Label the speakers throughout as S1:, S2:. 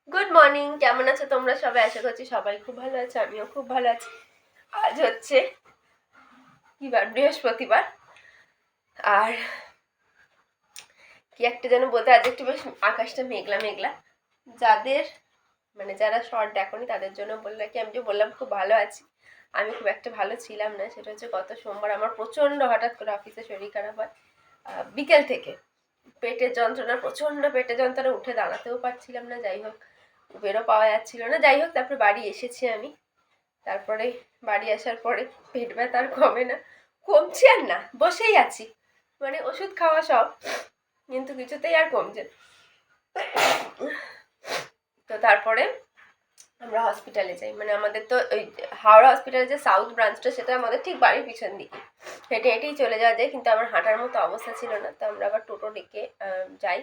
S1: Good morning, কেমন আছো তোমরা সবাই? আশা করছি সবাই খুব ভালো আছে, আমিও খুব ভালো আছি। আজ হচ্ছে কি বার? বৃহস্পতিবার। আর কি একটা যেন বলতে, আজ একটু বেশ আকাশটা মেঘলা মেঘলা। যাদের যারা শর্ট দেখোনি তাদের জন্য বললে কি, আমি যে বললাম খুব ভালো আছি, আমি খুব একটা ভালো ছিলাম না। সেটা হচ্ছে গত সোমবার আমার প্রচণ্ড হঠাৎ করে অফিসে শরীর খারাপ হয়। বিকেল থেকে পেটের যন্ত্রণা, প্রচণ্ড পেটের যন্ত্রণা, উঠে দাঁড়াতেও পারছিলাম না। যাই হোক, বেরো পাওয়া যাচ্ছিল না। যাই হোক, তারপরে বাড়ি এসেছি আমি। তারপরে বাড়ি আসার পরে পেট ব্যথা আর কমে না, কমছে আর না, বসেই আছি। ওষুধ খাওয়া সব, কিন্তু কিছুতেই আর কমছে। তো তারপরে আমরা হসপিটালে যাই। আমাদের তো ওই হাওড়া হসপিটালে যে সাউথ ব্রাঞ্চটা, সেটা আমাদের ঠিক বাড়ির পিছন দিকে, হেঁটে হেঁটেই চলে যাওয়া যায়। কিন্তু আমার হাঁটার মতো অবস্থা ছিল না, তো আমরা আবার টোটো ডেকে যাই।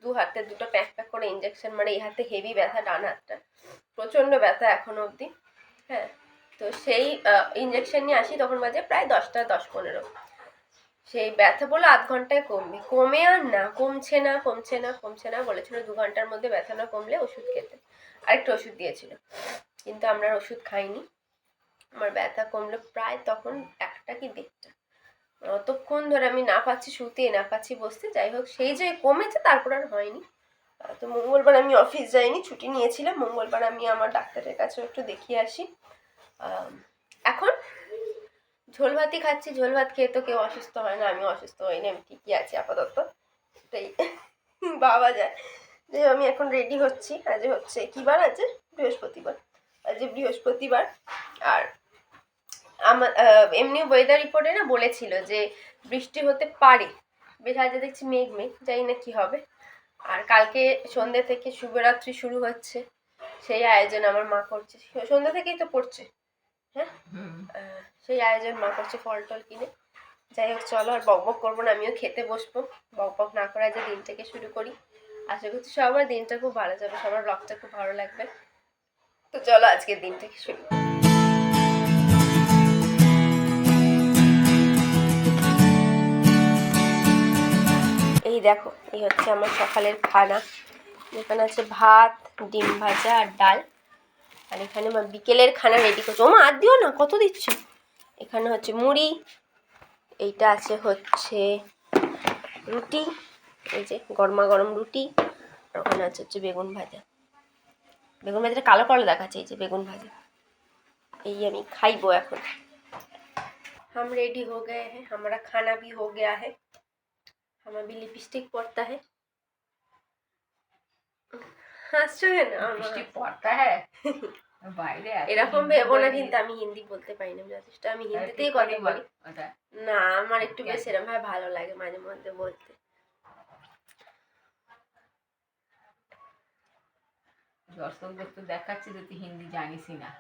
S1: দু হাতে দুটো প্যাক প্যাক করে ইঞ্জেকশন, এই হাতে হেভি ব্যথা, ডান হাতটা প্রচণ্ড ব্যথা এখনো অবধি। হ্যাঁ, তো সেই ইঞ্জেকশন নিয়ে আসি, তখন বাজে প্রায় 10:15। সেই ব্যথা বলে আধ ঘন্টায় কমবে, কমে আর না, কমছে না কমছে না কমছে না। বলেছিল 2 ঘন্টার মধ্যে ব্যথা না কমলে ওষুধ খেতে, আরেকটা ওষুধ দিয়েছিল, কিন্তু আমরা ওষুধ খাইনি। আমার ব্যথা কমলো প্রায় তখন 1টা কি 1:30। অতক্ষণ ধরে আমি না পাচ্ছি শুতে, না পাচ্ছি বসতে। যাই হোক, সেই যে কমেছে, তারপর আর হয়নি। তো মঙ্গলবার আমি অফিস যাইনি, ছুটি নিয়েছিলাম। মঙ্গলবার আমি আমার ডাক্তারের কাছেও একটু দেখিয়ে আসি। এখন ঝোল ভাতই খাচ্ছি। ঝোল ভাত খেয়ে তো কেউ অসুস্থ হয় না, আমিও অসুস্থ হইনি, আমি ঠিকই আছি আপাতত, এটাই ভাবা যায়। যে আমি এখন রেডি হচ্ছি। আজ হচ্ছে কি বার? আজ বৃহস্পতিবার। আজ বৃহস্পতিবার। আর আমার এমনি ওয়েদার রিপোর্টে না বলেছিল যে বৃষ্টি হতে পারে। বেশ আজ দেখছি মেঘ মেঘ, জানি না কি হবে। আর কালকে সন্ধ্যে থেকে শিবরাত্রি শুরু হচ্ছে, সেই আয়োজন আমার মা করছে। সন্ধ্যা থেকেই তো পড়ছে। হ্যাঁ, সেই আয়োজন মা করছে, ফল টল কিনে। যাই হোক, চলো আর বক বক করবো না, আমিও খেতে বসবো। বক বক না করে যে দিনটাকে শুরু করি। আশা করছি সবার দিনটা খুব ভালো যাবে, সবার ব্লগটা খুব ভালো লাগবে। তো চলো আজকের দিনটাকে শুরু করি। এই দেখো, এই হচ্ছে আমার সকালের খানা। এখানে আছে ভাত, ডিম ভাজা আর ডাল। আর এখানে বিকেলের খানা রেডি করছো। ওমা আর দিও না, কত দিচ্ছ। এখানে হচ্ছে মুড়ি, এইটা আছে হচ্ছে রুটি, এই যে গরমা গরম রুটি। আর ওখানে হচ্ছে বেগুন ভাজা। বেগুন ভাজাটা কালো কালো দেখাচ্ছে, এই যে বেগুন ভাজা। এই আমি খাইবো এখন। हम रेडी हो गए हैं, हमारा खाना भी हो गया है। हम अभी लिपस्टिक पड़ता है। হাসছো কেন?
S2: লিপস্টিক পড়তা হ্যাঁ বাইরে
S1: এরকম ভেবো না, কিন্তু আমি হিন্দি বলতে পারি না যথেষ্ট। আমি হিন্দিতেই কথা বলি। না, আমার একটু বেশ এরকম ভাবে ভালো লাগে মাঝে মধ্যে বলতে।
S2: दर्शक तो देखाচ্ছি যে তুই হিন্দি জানিসই না।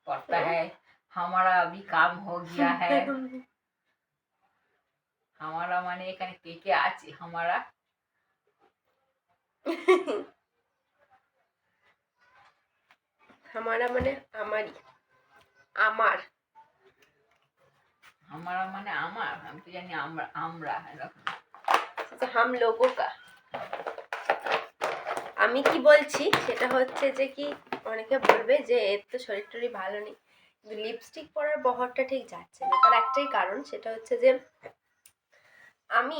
S2: पढ़ता है हमारा अभी काम हो गया है। हमारा মানে এখানে কে কে আছে? हमारा
S1: हमारा মানে আমারই, আমার।
S2: हमारा মানে আমার, আমি তো জানি আমরা, আমরা এরকম।
S1: আচ্ছা, हम लोगों का। আমি কি বলছি সেটা হচ্ছে যে কি, অনেকে বলবে যে এর তো শরীর টরীর ভালো নেই, কিন্তু লিপস্টিক পরার বহরটা ঠিক যাচ্ছে না। তার একটাই কারণ, সেটা হচ্ছে যে আমি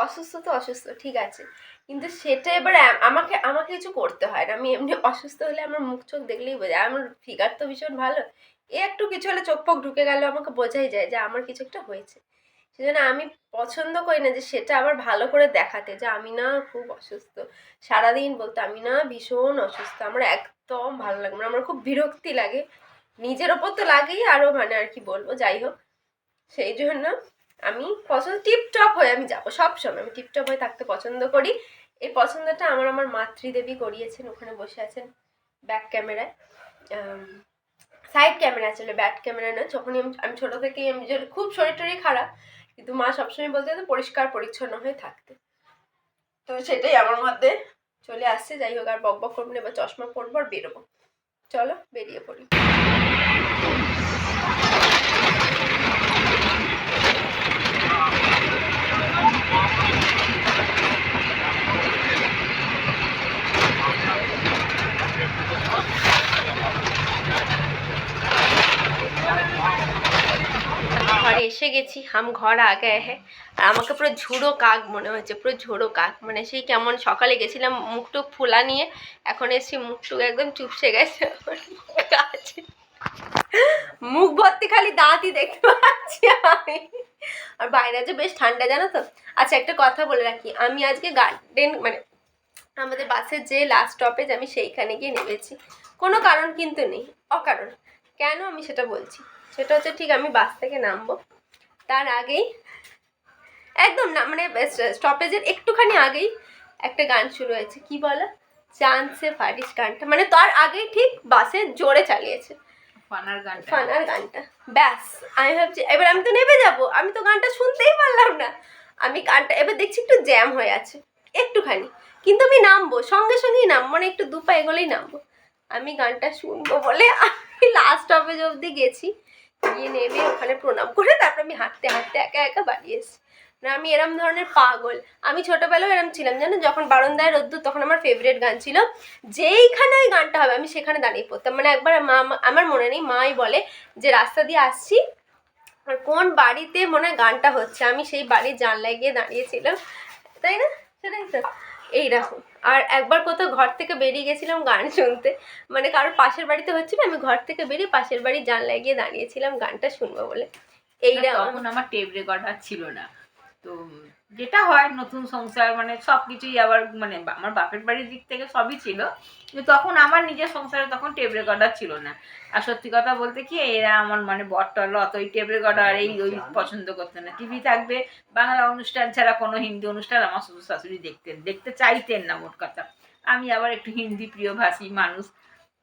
S1: অসুস্থ তো অসুস্থ, ঠিক আছে, কিন্তু সেটা এবার আমাকে আমাকে কিছু করতে হয় না। আমি এমনি অসুস্থ হলে আমার মুখ চোখ দেখলেই বোঝা যায়। আমার ফিগার তো ভীষণ ভালো, একটু কিছু হলে চোখ পোক ঢুকে গেলে আমাকে বোঝাই যায় যে আমার কিছু একটা হয়েছে। সেজন্য আমি পছন্দ করি না যে সেটা আবার ভালো করে দেখাতে, যে আমি না খুব অসুস্থ, সারাদিন বলতে আমি না ভীষণ অসুস্থ। আমার একদম ভালো লাগে না, আমার খুব বিরক্তি লাগে। নিজের ওপর তো লাগেই, আরও আর কি বলবো। যাই হোক, সেই জন্য আমি পছন্দ টিপটপ হয়ে আমি যাবো সবসময়। আমি টিপটপ হয়ে থাকতে পছন্দ করি। এই পছন্দটা আমার মাতৃদেবী করিয়েছেন। ওখানে বসে আছেন ব্যাক ক্যামেরায়, সাইড ক্যামেরা ছিল, ব্যাক ক্যামেরা নয়। যখনই আমি ছোটো থেকেই, আমি খুব শরীর টরীর খারাপ, কিন্তু মা সবসময় বলতে হতো পরিষ্কার পরিচ্ছন্ন হয়ে থাকতে। তো সেটাই আমার মধ্যে চলে আসছে। যাই হোক, আর বক বক করবো না, এবার চশমা পরবো আর বেরোবো। চলো বেরিয়ে পড়ি। গেছি, হাম ঘর আ গায়ে হ্যাঁ। আর আমাকে পুরো ঝুড়ো কাক মনে হচ্ছে, পুরো ঝোড়ো কাক, মানে সেই কেমন সকালে গেছিলাম মুখটুক ফোলা নিয়ে, এখন এসছি মুখটুক একদম চুপসে গেছে। মুখ ভর্তি খালি দাঁতই দেখতে পাচ্ছি আমি। আর বাইরে যে বেশ ঠান্ডা, জানো তো। আচ্ছা একটা কথা বলে রাখি, আমি আজকে গার্ডেন মানে আমাদের বাসের যে লাস্ট স্টপেজ আমি সেইখানে গিয়ে নেমেছি, কোনো কারণ কিন্তু নেই, অকারণ। কেন আমি সেটা বলছি, সেটা হচ্ছে ঠিক আমি বাস থেকে নামবো তার আগেই একদম না মানে স্টপেজের একটুখানি আগেই একটা গান শুরু হয়েছে, কি বলো, চাঁদ সে ফারিস গানটা, মানে তার আগেই ঠিক বাসে জোরে চালিয়েছে ফানার গানটা। ব্যাস আমি ভাবছি এবার আমি তো নেমে যাবো, আমি তো গানটা শুনতেই পারলাম না। আমি গানটা এবার দেখছি একটু জ্যাম হয়ে আছে একটুখানি, কিন্তু আমি নামবো সঙ্গে সঙ্গেই নামবো, মানে একটু দু পা এগোলেই নামবো। আমি গানটা শুনবো বলে আমি লাস্ট স্টপেজ অবধি গেছি, গিয়ে নেমে ওখানে প্রণাম করে তারপর আমি হাঁটতে হাঁটতে একা একা বাড়ি এসেছি। না আমি এরম ধরনের পাগল, আমি ছোটোবেলাও এরম ছিলাম জানো, যখন বারন্দায় রোদ্দুর তখন আমার ফেভারিট গান ছিল, যেইখানে ওই গানটা হবে আমি সেখানে দাঁড়িয়ে পড়তাম। মানে একবার মা, আমার মনে নেই, মাই বলে যে রাস্তা দিয়ে আসছি আর কোন বাড়িতে মনে হয় গানটা হচ্ছে, আমি সেই বাড়ির জানলায় গিয়ে দাঁড়িয়েছিলাম, তাই না, সেটাই তো এইরকম। আর একবার কোথাও ঘর থেকে বেরিয়ে গেছিলাম গান শুনতে, মানে কারোর পাশের বাড়িতে হচ্ছিল, আমি ঘর থেকে বেরিয়ে পাশের বাড়ির জানলায় গিয়ে দাঁড়িয়েছিলাম গানটা শুনবো বলে। এইরকম
S2: তখন আমার টেপ রেকর্ডার ছিল না, তো যেটা হয় নতুন সংসার মানে সব কিছুই আবার মানে আমার বাপের বাড়ির দিক থেকে সবই ছিল, কিন্তু তখন আমার নিজের সংসারে তখন টেপ রেকর্ডার ছিল না। আর সত্যি কথা বলতে কি এরা আমার মানে বটটল অত ওই টেপ রেকর্ডার এই ওই পছন্দ করতে না, টিভি থাকবে বাংলা অনুষ্ঠান ছাড়া কোনো হিন্দি অনুষ্ঠান আমার শ্বশুর শাশুড়ি দেখতে চাইতেন না মোট কথা। আমি আবার একটু হিন্দি প্রিয়ভাষী মানুষ,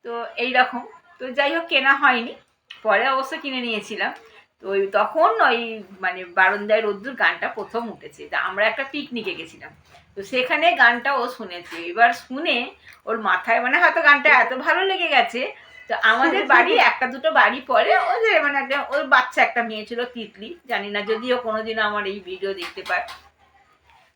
S2: তো এইরকম। তো যাই হোক কেনা হয়নি, পরে অবশ্য কিনে নিয়েছিলাম। তো ওই তখন ওই মানে বারান্দায় রোদ্দুর গানটা প্রথম উঠেছে, তা আমরা একটা পিকনিকে গেছিলাম, তো সেখানে গানটা ও শুনেছে। এবার শুনে ওর মাথায় মানে হয়তো গানটা এত ভালো লেগে গেছে, তো আমাদের বাড়ি একটা দুটো বাড়ি পরে ওদের মানে একটা ওর বাচ্চা একটা মেয়ে ছিল তিতলি, জানি না যদিও কোনোদিনও আমার এই ভিডিও দেখতে পায়।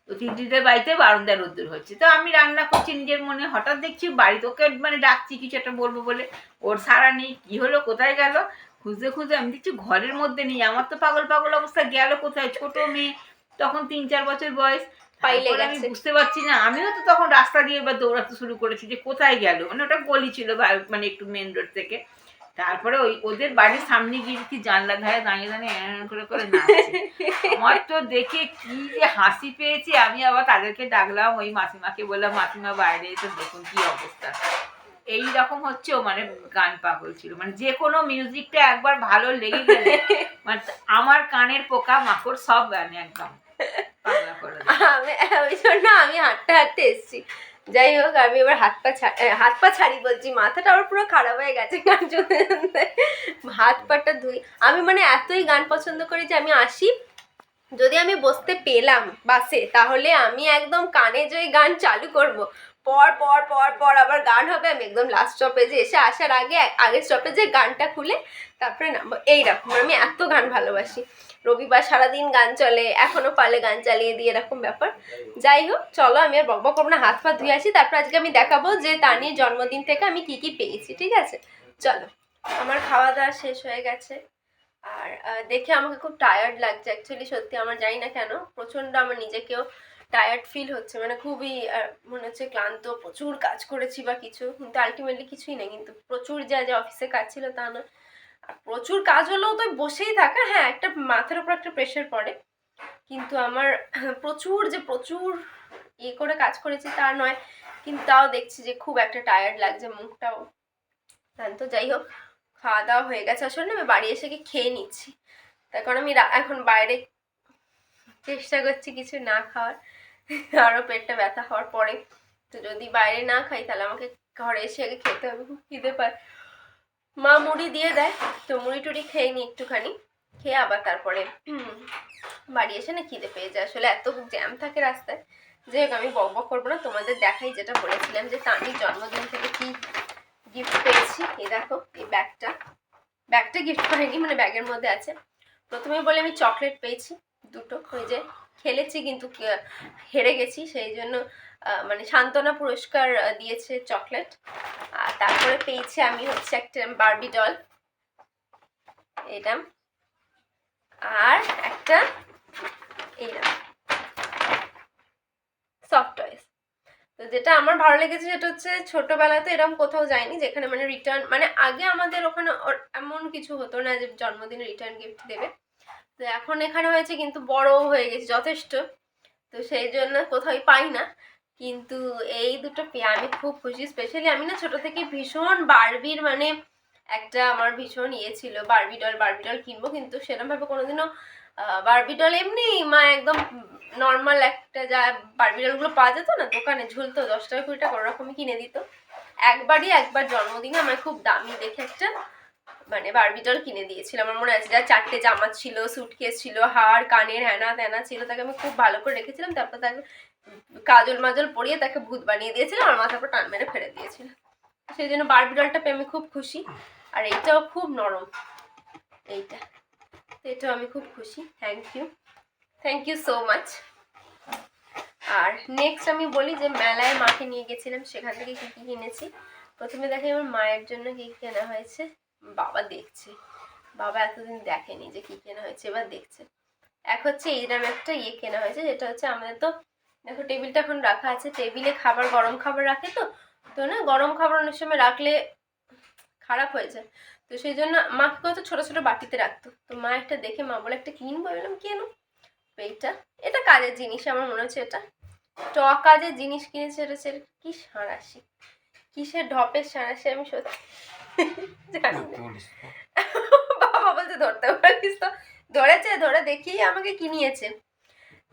S2: তো তিতলিদের বাড়িতে বারান্দায় রোদ্দুর হচ্ছে, তো আমি রান্না করছি নিজের মনে, হঠাৎ দেখছি বাড়িতে ওকে মানে ডাকছি কিছু একটা বলবো বলে, ওর সারা নেই, কি হলো কোথায় গেল, খুঁজতে খুঁজতে আমি দেখছি ঘরের মধ্যে নেই। আমার তো পাগল পাগল অবস্থা, গেল কোথায়, ছোট মেয়ে তখন 3-4 বছর বয়স, আমি বুঝতে পারছি না। আমিও তো তখন রাস্তা দিয়ে এবার দৌড়াতে শুরু করেছি যে কোথায় গেল, মানে ওটা গলি ছিল মানে একটু মেন রোড থেকে। তারপরে ওই ওদের বাড়ির সামনে গিয়ে কি জানলা ধারে দাঁড়িয়ে দাঁড়িয়ে করে করে নাচছে। আমার তো দেখে কি যে হাসি পেয়েছে, আমি আবার তাদেরকে ডাকলাম, ওই মাসিমাকে বললাম মাসিমা বাইরে এসে দেখুন কি অবস্থা। এইরকম হচ্ছে ও মানে গান পাগল ছিল, মানে যে কোনো মিউজিকটা একবার ভালো লেগে গেলে মানে আমার কানের পোকা মাকড় সব গানে একদম পাগলা করে দেয়।
S1: ওই জন্য আমি হাঁটতে হাঁটতে এসেছি। যাই হোক আমি এবার হাত পা ছাড়ি বলছি, মাথাটা আমার পুরো খারাপ হয়ে গেছে গান শুনতে শুনতে, হাত পাটা ধুই। আমি মানে এতই গান পছন্দ করি যে আমি আসি, যদি আমি বসতে পেলাম বাসে তাহলে আমি একদম কানে যে গান চালু করব, পর পর পর পর আবার গান হবে, আমি একদম লাস্ট স্টপেজে এসে আসার আগে আগের স্টপেজে গানটা খুলে তারপরে নামবো, এইরকম। আমি এত গান ভালোবাসি, রবিবার সারাদিন গান চলে, এখনো পারলে গান চালিয়ে দিই, এরকম ব্যাপার। যাই হোক চলো আমি আর বকবক করবো না, হাত পা ধুয়ে আসি, তারপর আজকে আমি দেখাবো যে তানির জন্মদিন থেকে আমি কি কি পেয়েছি, ঠিক আছে। চলো, আমার খাওয়া দাওয়া শেষ হয়ে গেছে, আর দেখে আমাকে খুব টায়ার্ড লাগছে অ্যাকচুয়ালি, সত্যি আমার জানি না কেন প্রচণ্ড আমার নিজেকেও টায়ার্ড ফিল হচ্ছে, মানে খুবই মনে হচ্ছে ক্লান্ত, প্রচুর কাজ করেছি বা কিছু, কিন্তু আলটিমেটলি কিছুই না, কিন্তু প্রচুর যা যা অফিসে কাজ ছিল তা না। আর প্রচুর কাজ হলেও তো বসেই থাকা, হ্যাঁ একটা মাথার উপর একটা প্রেশার পড়ে, কিন্তু আমার প্রচুর ইয়ে করে কাজ করেছি তা নয়, কিন্তু তাও দেখছি যে খুব একটা টায়ার্ড লাগছে, মুখটাও। তো যাই হোক খাওয়া দাওয়া হয়ে গেছে, আসলে আমি বাড়ি এসে কি খেয়ে নিচ্ছি, তার কারণ আমি এখন বাইরে চেষ্টা করছি কিছু না খাওয়ার, আরও পেটটা ব্যথা হওয়ার পরে, তো যদি বাইরে না খাই তাহলে আমাকে ঘরে এসে আগে খেতে হবে, খুব খিদে পায়। মা মুড়ি দিয়ে দেয়, তো মুড়ি টুড়ি খেয়ে নিই একটুখানি, খেয়ে আবার তারপরে বাড়ি এসে না খিদে পেয়ে যায়, আসলে এত জ্যাম থাকে রাস্তায়। যাই হোক আমি বক বক করবো না, তোমাদের দেখাই যেটা বলেছিলাম যে তানির জন্মদিন থেকে কি গিফট পেয়েছি। এই দেখো এই ব্যাগটা গিফট পাইনি, মানে ব্যাগের মধ্যে আছে। প্রথমে বলে আমি চকলেট পেয়েছি দুটো, ওই যে খেলেছি কিন্তু হেরে গেছি, সেই জন্য মানে সান্ত্বনা পুরস্কার দিয়েছে চকলেট। আর তারপরে পেয়েছি আমি হচ্ছে একটা বারবি ডল, এটা আর একটা এইরকম সফট টয়েস। তো যেটা আমার ভালো লেগেছে সেটা হচ্ছে ছোটবেলাতে এরকম কোথাও যায়নি যেখানে মানে রিটার্ন, মানে আগে আমাদের ওখানে এমন কিছু হতো না যে জন্মদিনে রিটার্ন গিফট দেবে, তো এখন এখানে হয়েছে কিন্তু বড় হয়ে গেছে যথেষ্ট, তো সেই জন্য কোথাও পাই না। কিন্তু এই দুটো পেয়ে আমি খুব খুশি। স্পেশালি আমি না ছোট থেকে ভীষণ বারবির মানে একটা আমার ভীষণ ইয়ে ছিল, বারবি ডল কিনবো, কিন্তু সেরকম ভাবে কোনোদিনও বারবি ডল এমনি মা একদম নর্মাল একটা যা বারবি ডলগুলো পাওয়া যেত না দোকানে ঝুলতো 10 টাকা 20 টাকা ওরকমই কিনে দিত। একবার জন্মদিনে আমার খুব দামি দেখে একটা মানে বারবি ডল কিনে দিয়েছিল, আমার মনে আছে, যা 4টে জামা ছিল, সুটকেস ছিল, হার কানের হ্যানা ত্যানা ছিল, তাকে আমি খুব ভালো করে রেখেছিলাম, তারপর তাকে কাজল মাজল পরিয়ে তাকে ভূত বানিয়ে দিয়েছিলাম, আমার মাথার উপর টান মেরে ফেলে দিয়েছিল। সেই জন্য বারবি ডলটা পেয়ে আমি খুব খুশি। আর এইটাও খুব নরম, এইটা, এটাও আমি খুব খুশি। Thank you so much. আর নেক্সট আমি বলি যে মেলায় মাকে নিয়ে গেছিলাম, সেখান থেকে কী কী কিনেছি। প্রথমে দেখে আমার মায়ের জন্য কী কেনা হয়েছে, বাবা দেখছে, বাবা এতদিন দেখেনি যে কী কেনা হয়েছে, এবার দেখছে। এক হচ্ছে এইরকম একটা ইয়ে কেনা হয়েছে, যেটা হচ্ছে আমাদের তো দেখো টেবিলটা এখন রাখা আছে, টেবিলে খাবার গরম খাবার রাখে, তো তো না গরম খাবার অনেক সময় রাখলে খারাপ হয়ে যায়, তো সেই জন্য মাকে কত ছোট ছোট বাটিতে রাখতো, তো মা একটা দেখে মা বলে একটা কিনবো, বললাম কেন, এইটা এটা কাজের জিনিস, আমার মনে হচ্ছে এটা কাজের জিনিস কিনেছে, এটা হচ্ছে কি সাঁড়াশি, কিসের ঢপের সাঁড়াশি আমি সত্যি জানি না। বাবা বলছে ধরতে পারিস, তো ধরে দেখিয়ে আমাকে কিনিয়েছে।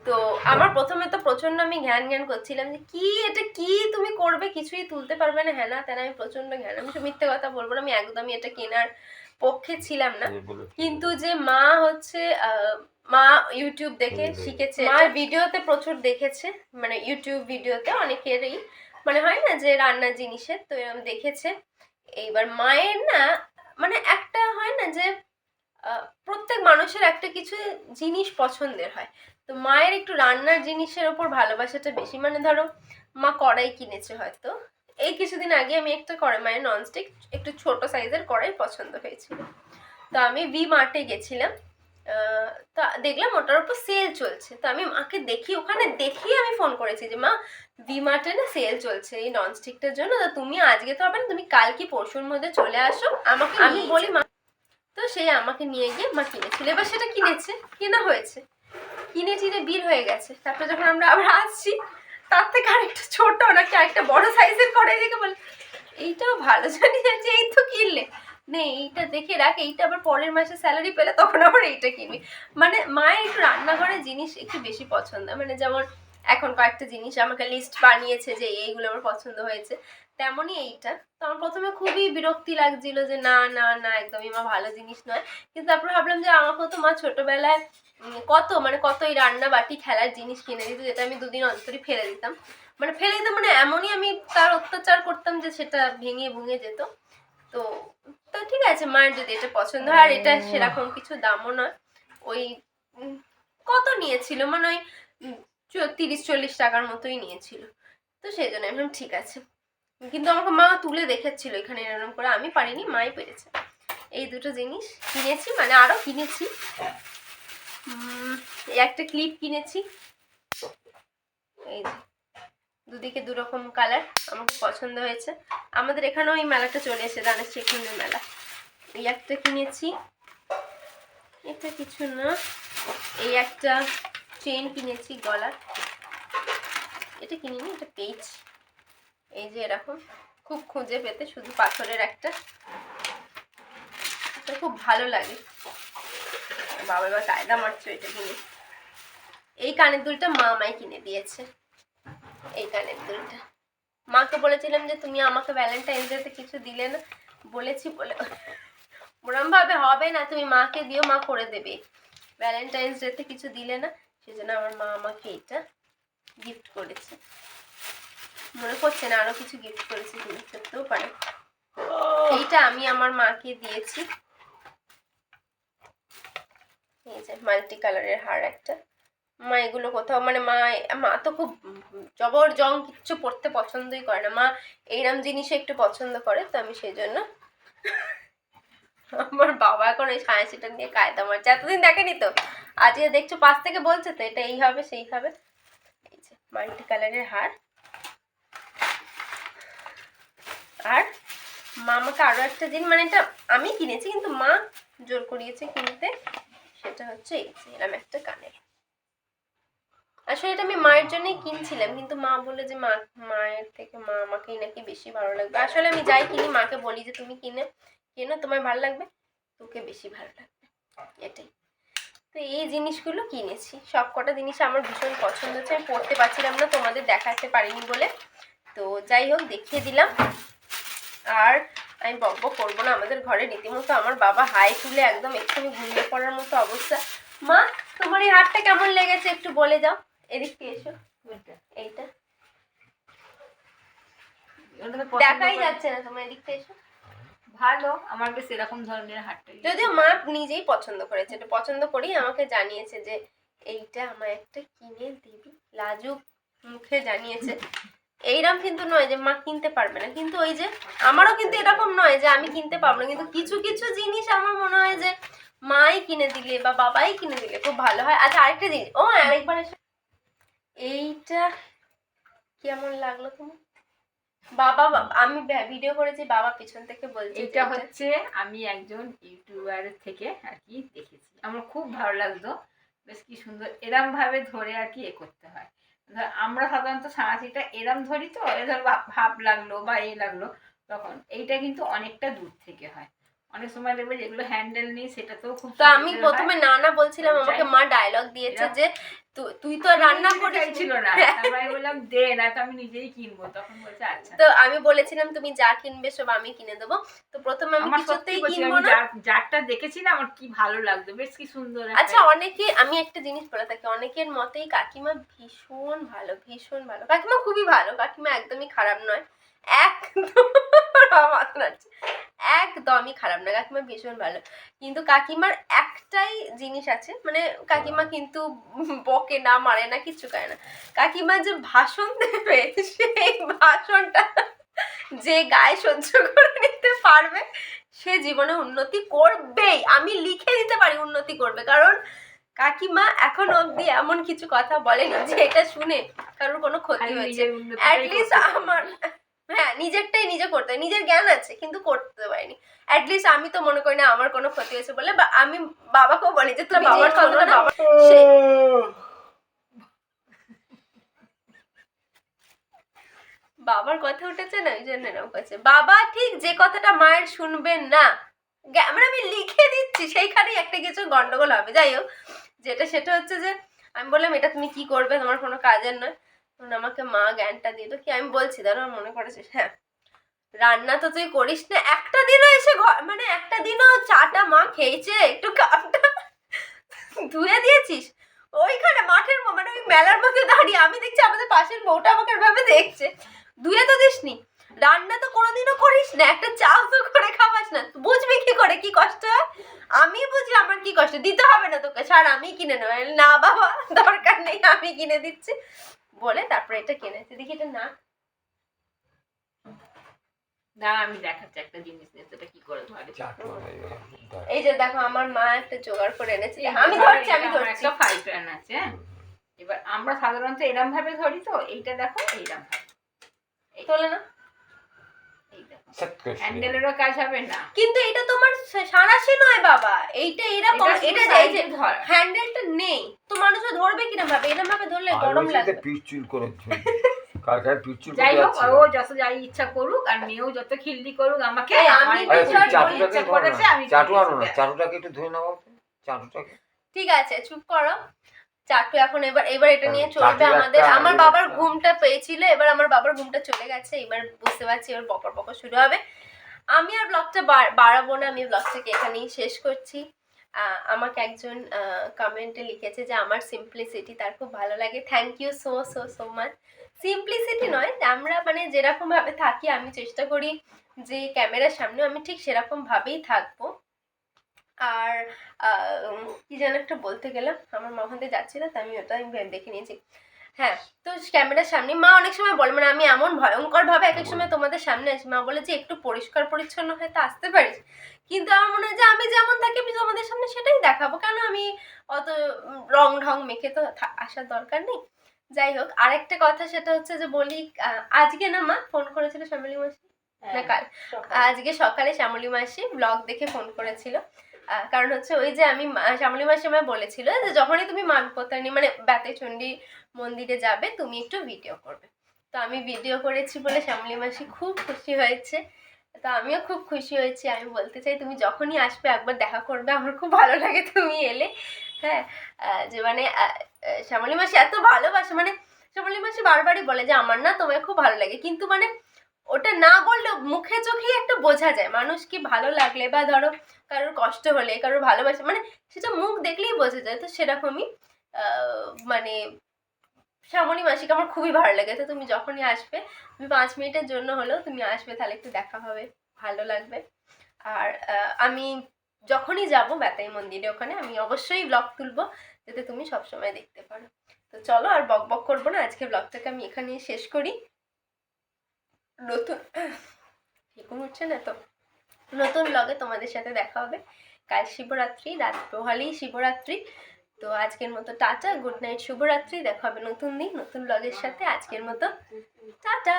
S1: তো আমার প্রথমে তো প্রচন্ড আমি ঘ্যান করছিলাম যে কি এটা, কি তুমি করবে, কিছুই তুলতে পারবে না, হ্যাঁ না তেনা, আমি প্রচন্ড ঘ্যান, আমি তো মিথ্যে কথা বলবো না, আমি একদমই এটা কেনার পক্ষে ছিলাম না। কিন্তু যে মা হচ্ছে মা ইউটিউব দেখে শিখেছে, মা ভিডিওতে প্রচুর দেখেছে, মানে ইউটিউব ভিডিওতে অনেকেরই মানে হয় না যে রান্নার জিনিসের, তো এরকম দেখেছে। এইবার মায়ের না মানে একটা হয় না যে প্রত্যেক মানুষের একটা কিছু জিনিস পছন্দের হয়, তো মায়ের একটু রান্নার জিনিসের ওপর ভালোবাসাটা বেশি, মানে ধরো মা কড়াই কিনেছে হয়তো, এই কিছুদিন আগে আমি একটা কড়াই, মায়ের ননস্টিক একটু ছোট সাইজের কড়াই পছন্দ হয়েছিল, তো আমি ভি মার্টে গেছিলাম, তা দেখলাম ওটার উপর সেল চলছে, তো আমি মাকে দেখি, ওখানে দেখিয়ে আমি ফোন করেছি যে মা ভি মার্টে না সেল চলছে এই ননস্টিকটার জন্য, তো তুমি আজকে তো হবে না, তুমি কাল কি পরশুর মধ্যে চলে আসো আমাকে, আমি বলি মা, তো সে আমাকে নিয়ে গিয়ে মা কিনেছিল, এবার সেটা কেনা হয়েছে, কিনে টিনে বীর হয়ে গেছে, তারপরে যখন আমরা আবার আসছি তার থেকে আরেকটা ছোট নাকি আরেকটা বড় সাইজের করে দেখে বলে এইটাও ভালো, জানি যে এই তো কিনলে নে, এইটা দেখে রাখ, এইটা আবার পরের মাসে স্যালারি পেলে তখন আবার এইটা কিনবি। মানে মায়ের একটু রান্নাঘরের জিনিস একটু বেশি পছন্দ, মানে যেমন এখন কয়েকটা জিনিস আমাকে লিস্ট বানিয়েছে যে এইগুলো আমার পছন্দ হয়েছে, তেমনই এইটা। তো আমার প্রথমে খুবই বিরক্তি লাগছিল যে না না না একদমই মা ভালো জিনিস নয়, কিন্তু তারপর ভাবলাম যে আমাকেও তো মা ছোটবেলায় কত এই রান্না বাটি খেলার জিনিস কিনে দিত, যেটা আমি দুদিন অন্তরই ফেলে দিতাম, মানে এমনই আমি তার অত্যাচার করতাম যে সেটা ভেঙে ভুঙে যেত। তো তো ঠিক আছে, মায়ের যদি এটা পছন্দ হয়, আর এটা সেরকম কিছু দামও নয়, ওই কত নিয়েছিল মানে ওই 30-40 টাকার মতোই নিয়েছিল, তো সেই জন্য আমি ঠিক আছে, কিন্তু আমাকে মা তুলে দেখেছিল এখানে এরকম করে, আমি পারিনি, মাই পেরেছে। এই দুটো জিনিস কিনেছি, মানে আরো কিনেছি, একটা ক্লিপ কিনেছি, এই দুদিকে দুরকম কালার, আমাকে পছন্দ হয়েছে। আমাদের এখানেও এই মেলাটা চলে এসে দানের শিখনের মেলা, এই একটা কিনেছি, এটা কিছু না, এই একটা চেন কিনেছি গলার, এটা কিনিনি, এটা পেয়েছি, এই যে এরকম খুব খুঁজে পেতে, শুধু পাথরের একটা, এটা খুব ভালো লাগে, বাবা এবার কায়দা মারছে এটা কিনে। এই কানের দুলটা মা আমায় কিনে দিয়েছে, এই কানের দুলটা মাকে বলেছিলাম যে তুমি আমাকে ভ্যালেন্টাইন্স ডেতে কিছু দিলে না, বলেছি বলে ওরম ভাবে হবে না, তুমি মাকে দিও, মা করে দেবে, ভ্যালেন্টাইন্স ডেতে কিছু দিলে না, সেজন্য আমার মা আমাকে এইটা গিফট করেছে, মনে করছে না আরো কিছু গিফট করেছে, জিনিস করতেও পারে। এইটা আমি আমার মাকে দিয়েছি, এই যে মাল্টি কালারের হার একটা, মা এগুলো কোথাও মানে মা তো খুব জবর জং কিচ্ছু পড়তে পছন্দই করে না, মা এইরকম জিনিস একটু পছন্দ করে, তো আমি সেই জন্য আমার বাবা এখন ওই সাঁড়াশিটা নিয়ে কায়দা মারছে, এতদিন দেখেনি তো, আজকে দেখছো পাশ থেকে বলছে তো এটা এই হবে সেই হবে। এই যে মাল্টি কালারের হার। আর মা আমাকে আরো একটা জিনিস, মানে এটা আমি কিনেছি কিন্তু মা জোর করিয়েছে কিনতে, সেটা হচ্ছে এই যে এরকম একটা কানের। আসলে এটা আমি মায়ের জন্যই কিনছিলাম, কিন্তু মা বলে যে মায়ের থেকে মা আমাকেই নাকি বেশি ভালো লাগবে। আসলে আমি যাই কিনি মাকে বলি যে তুমি কেনো তোমার ভালো লাগবে, তোকে বেশি ভালো লাগবে, এটাই। তো এই জিনিসগুলো কিনেছি, সব কটা জিনিস আমার ভীষণ পছন্দ হচ্ছে। আমি পড়তে পারছিলাম না, তোমাদের দেখাতে পারিনি বলে, তো যাই হোক দেখিয়ে দিলাম। আর আমি বকবক করবো না, আমাদের ঘরে রীতিমতো আমার বাবা হাই তুলে একদম এক্ষুনি ঘুমিয়ে পড়ার মতো অবস্থা। মা তোমার এই হারটা কেমন লেগেছে একটু বলে যাও, এদিক থেকে এসো। এইটা দেখাই যাচ্ছে না, তোমার এদিক থেকে এসো।
S2: ভালো, আমার বেশ এরকম ধরনের হারটাই,
S1: যদিও মা নিজেই পছন্দ করেছে, এটা পছন্দ করেই আমাকে জানিয়েছে যে এইটা আমার একটা কিনে দিবি, লাজুক মুখে জানিয়েছে। এইরকম কিন্তু নয় যে মা কিনতে পারবে না, কিন্তু ওই যে আমারও কিন্তু এরকম নয় যে আমি কিনতে পারবো না, কিন্তু কিছু কিছু জিনিস আমার মনে হয় যে মাই কিনে দিলে বা বাবাই কিনে দিলে খুব ভালো হয়। আচ্ছা আরেকটা জিনিস, ও আরেকবার এসে, এইটা কেমন লাগলো তোমার? বাবা আমি ভিডিও করেছি, বাবা পিছন থেকে বলছে
S2: এটা হচ্ছে আমি একজন ইউটিউবারের থেকে আর কি দেখেছি, আমার খুব ভালো লাগতো, বেশ কি সুন্দর এরম ভাবে ধরে আর কি এ করতে হয়। আমরা সাধারণত সাঁড়াশিটা এরম ধরি তো, ধর ভাব লাগলো বা এ লাগলো, তখন এইটা কিন্তু অনেকটা দূর থেকে হয়। অনেক সময় দেখবে যেগুলো হ্যান্ডেল নেই সেটাতেও খুব।
S1: তো আমি প্রথমে না বলছিলাম, আমাকে মা ডায়লগ দিয়েছে যে তুই তো রান্না
S2: করেছিল না, আমি বললাম দে না, তো আমি নিজেই কিনবো, তখন বলছে আচ্ছা।
S1: তো আমি বলেছিলাম তুমি যা কিনবে সব আমি কিনে দেবো। তো প্রথমে আমি কিছুতেই কিনবো না,
S2: যারটা দেখেছি না আমার কি ভালো লাগতো, বেশ কি সুন্দর।
S1: আচ্ছা অনেকে, আমি একটা জিনিস বলে থাকি, অনেকের মতেই কাকিমা ভীষণ ভালো, ভীষণ ভালো, কাকিমা খুবই ভালো, কাকিমা একদমই খারাপ নয়, একদমই খারাপ না, কাকিমা ভীষণ ভালো। কিন্তু কাকিমার একটাই জিনিস আছে, মানে কাকিমা কিন্তু বকে না, মারে না, কিচ্ছু করে না, কাকিমা যে ভাষণ দেবে সেই ভাষণটা যে গায়ে সহ্য করে নিতে পারবে সে জীবনে উন্নতি করবেই, আমি লিখে দিতে পারি উন্নতি করবে, কারণ কাকিমা এখন অবধি এমন কিছু কথা বলেনি যে এটা শুনে কারোর কোনো ক্ষতি হয়েছে। অ্যাটলিস্ট আমার, হ্যাঁ নিজেরটাই নিজে করতে হয়, নিজের জ্ঞান আছে কিন্তু করতে পারিনি, অ্যাটলিস্ট আমি তো মনে করি না আমার কোনো ক্ষতি হয়েছে বলে। বা আমি বাবাকেও বলি যে তুমি বাবার কথাটা না, বাবার কথা উঠেছে না ওই জন্য এরকম করছে। বাবা ঠিক যে কথাটা মায়ের শুনবেন না, মানে আমি লিখে দিচ্ছি সেইখানেই একটা কিছু গন্ডগোল হবে। যাই হোক, সেটা হচ্ছে যে আমি বললাম এটা তুমি কি করবে, তোমার কোনো কাজের নয়, তখন আমাকে মা জ্ঞানটা দিল কি আমি বলছি দাঁড়া মনে করেছিস, হ্যাঁ রান্না তো তুই করিস না, একটা দিনও এসে মানে একটা দিনও চাটা মা খেয়েছে, একটু কাপটা ধুয়ে দিয়েছিস ওইখানে মাঠের মানে ওই মেলার মধ্যে দাঁড়িয়ে, আমি দেখছি আমাদের পাশের বউটা আমাকে ভাবে দেখছে, ধুয়ে তো দিসনি, রান্না তো কোনোদিনও করিস না, একটা চাও তো করে খাওয়াস না, বুঝবি কি করে কি কষ্ট হয়, আমি বুঝি আমার কি কষ্ট, দিতে হবে না তোকে, ছাড় আমি কিনে নেবো। না বাবা দরকার নেই, আমি কিনে দিচ্ছি বলে তারপরে এটা কিনেছি। দেখি এটা না,
S2: না আমি দেখাচ্ছি একটা জিনিস নিয়ে, সেটা কি করে ধরে।
S1: এই যে দেখো আমার মা একটা জোগাড় করে এনেছে, আমি ধরছি
S2: একটা ফ্রাই প্যান আছে। এবার আমরা সাধারণত এরম ভাবে ধরি তো, এইটা দেখো এইরকম ভাবে
S1: তোলে না,
S2: হ্যান্ডেলেরও কাজ হবে না,
S1: কিন্তু এটা তোমার সাঁড়াশি নয় বাবা, এইটা এরকম, এটা এই যে হ্যান্ডেলটা নেই তো মানুষে ধরবে কিরকম ভাবে, এরকম ভাবে ধরলে গরম লাগবে,
S3: পিচুল করে কাকার পিচুল
S2: যাই হোক ও যত যাই ইচ্ছা করুক, আর মেয়েও যত খিল্লি করুক আমাকে,
S1: আমি
S2: ইচ্ছা করেছে আমি
S3: চাটু আনো না, চাটুটাকে একটু ধুয়ে নাও, চাটুটাকে।
S1: ঠিক আছে চুপ করো, চাটু এখন এবার এটা নিয়ে চলবে আমাদের। আমার বাবার ঘুমটা পেয়েছিল, এবার আমার বাবার ঘুমটা চলে গেছে, এবার বুঝতে পারছি এবার বকর বকর শুরু হবে। আমি আর ব্লগটা বাড়াবো না, আমি ব্লগটাকে এখানেই শেষ করছি। আমাকে একজন কমেন্টে লিখেছে যে আমার সিম্পলিসিটি তার খুব ভালো লাগে, thank you so so so much. Simplicity নয়, আমরা মানে যেরকম ভাবে থাকি আমি চেষ্টা করি যে ক্যামেরার সামনে আমি ঠিক সেরকম ভাবেই থাকবো। আর কি যেন একটা বলতে গেলাম, আমার মা ওখান থেকে যাচ্ছিল তো আমি ওটা দেখে নিয়েছি। হ্যাঁ, তো ক্যামেরার সামনে মা অনেক সময় বলে, মানে আমি এমন ভয়ঙ্কর ভাবে এক এক সময় তোমাদের সামনে আসি, মা বলে যে একটু পরিষ্কার পরিচ্ছন্ন হয়ে তো আসতে পারিস, কিন্তু আমার মনে হয় যে আমি যেমন থাকি আমি তোমাদের সামনে সেটাই দেখাবো, কেন আমি অত রং ঢং মেখে তো আসার দরকার নেই। যাই হোক, আরেকটা কথা সেটা হচ্ছে যে বলি, আজকে না মা ফোন করেছিল শ্যামলী মাসি, না কাল, আজকে সকালে শ্যামলী মাসি ব্লগ দেখে ফোন করেছিল। কারণ হচ্ছে ওই যে আমি শ্যামলী মাসি আমায় বলেছিল যে যখনই তুমি মা বিপত্তারিণী মানে বেতাইচণ্ডী মন্দিরে যাবে তুমি একটু ভিডিও করবে। তো আমি ভিডিও করেছি বলে শ্যামলী মাসি খুব খুশি হয়েছে, তো আমিও খুব খুশি হয়েছি। আমি বলতে চাই তুমি যখনই আসবে একবার দেখা করবে, আমার খুব ভালো লাগে তুমি এলে। হ্যাঁ, যে মানে শ্যামলী মাসি এত ভালোবাসে, মানে শ্যামলী মাসি বারবারই বলে যে আমার না তোমায় খুব ভালো লাগে, কিন্তু মানে ওটা না বললেও মুখে চোখেই একটা বোঝা যায় মানুষ কি ভালো লাগলে, বা ধরো কারোর কষ্ট হলে, কারোর ভালোবাসা, মানে সেটা মুখ দেখলেই বোঝা যায়। তো সেরকমই মানে শ্যামলী মাসিকে আমার খুবই ভালো লাগে। তো তুমি যখনই আসবে, তুমি 5 মিনিটের জন্য হলেও তুমি আসবে, তাহলে একটু দেখা হবে, ভালো লাগবে। আর আমি যখনই যাব বেতাই মন্দিরে ওখানে আমি অবশ্যই ব্লগ তুলবো, যাতে তুমি সবসময় দেখতে পারো। তো চলো আর বক বক করবো না, আজকে ব্লগটাকে আমি এখানেই শেষ করি। নতুন ঠিকও হচ্ছে না তো, নতুন ব্লগে তোমাদের সাথে দেখা হবে। কাল শিবরাত্রি, রাত পোহালেই শিবরাত্রি। তো আজকের মতো টাটা, গুড নাইট, শুভরাত্রি। দেখা হবে নতুন দিন নতুন ব্লগের সাথে। আজকের মতো টাটা।